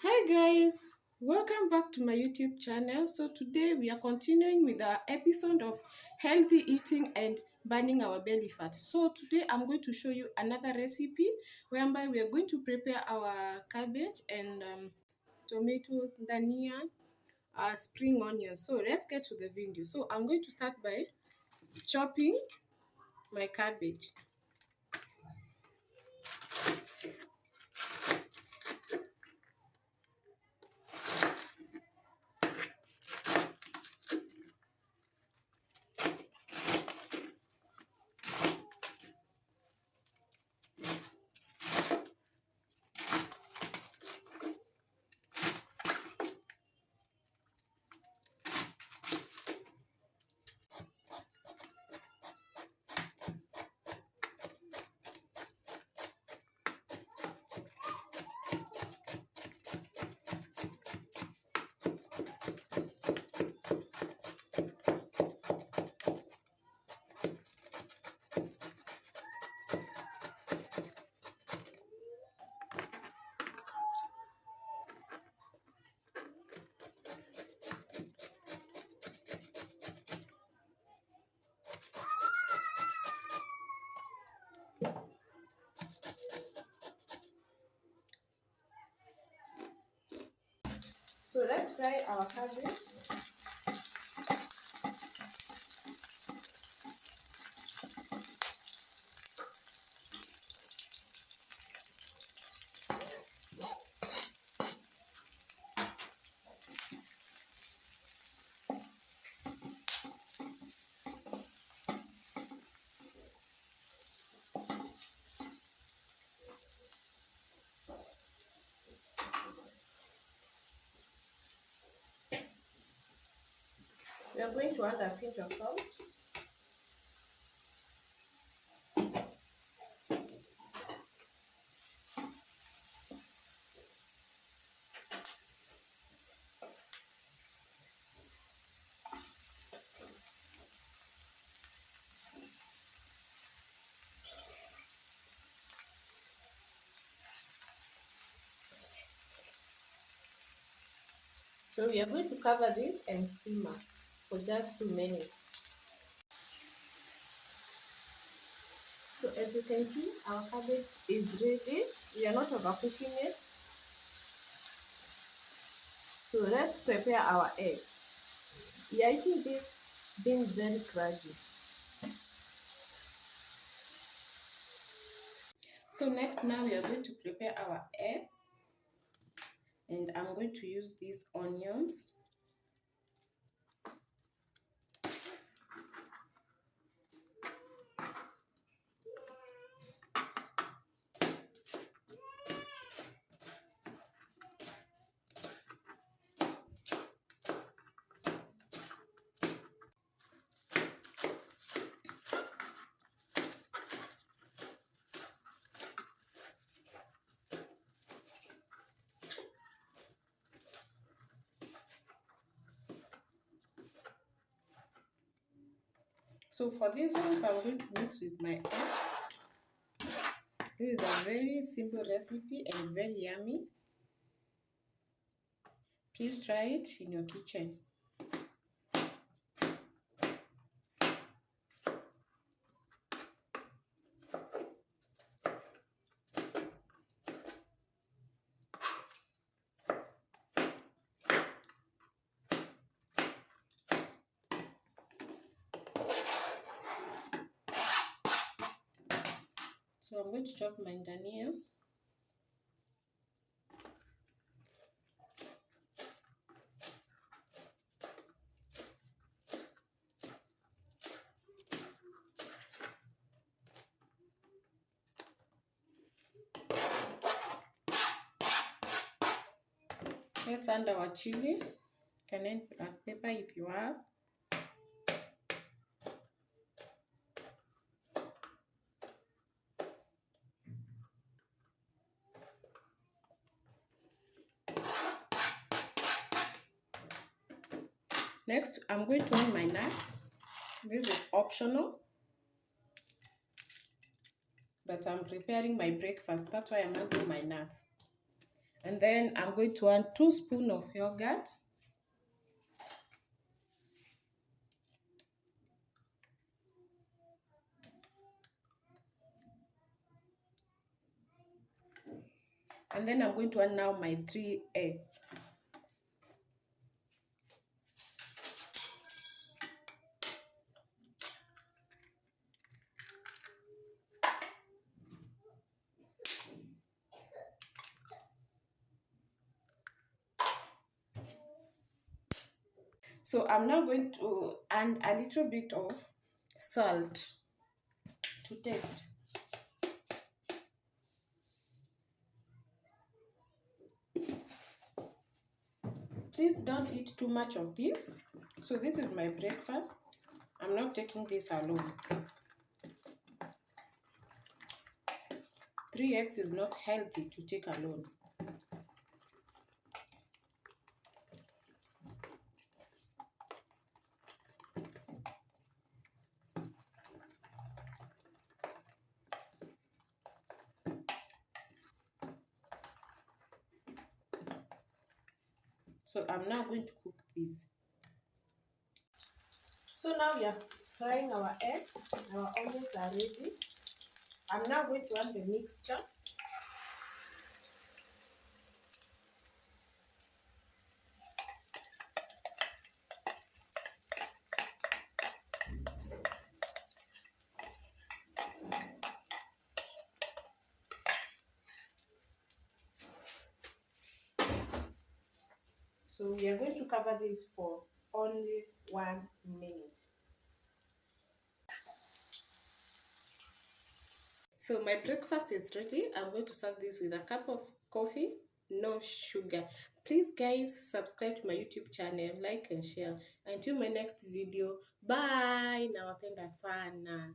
Hi guys, welcome back to my YouTube channel. So today we are continuing with our episode of healthy eating and burning our belly fat. So today I'm going to show you another recipe whereby we are going to prepare our cabbage and tomatoes, dania, spring onions. So let's get to the video. So I'm going to start by chopping my cabbage. So let's fry our cabbage. We are going to add a pinch of salt. So we are going to cover this and simmer for just 2 minutes. So as you can see, our cabbage is ready. We are not overcooking it. So let's prepare our eggs. We are eating this being very crunchy. So next now we are going to prepare our eggs, and I'm going to use these onions. So for these ones, I'm going to mix with my egg. This is a very simple recipe and very yummy. Please try it in your kitchen. So I'm going to chop my dania. Let's add our chili. You can add black pepper if you have. Next, I'm going to add my nuts. This is optional, but I'm preparing my breakfast. That's why I'm adding my nuts. And then I'm going to add 2 spoons of yogurt. And then I'm going to add now my 3 eggs. So I'm now going to add a little bit of salt to taste. Please don't eat too much of this. So this is my breakfast. I'm not taking this alone. 3 eggs is not healthy to take alone. So I'm now going to cook this. So now we are frying our eggs. Our onions are ready. I'm now going to add the mixture. So we are going to cover this for only 1 minute. So my breakfast is ready. I'm going to serve this with a cup of coffee, no sugar. Please guys, subscribe to my YouTube channel, like and share. Until my next video, bye. Nawapenda sana.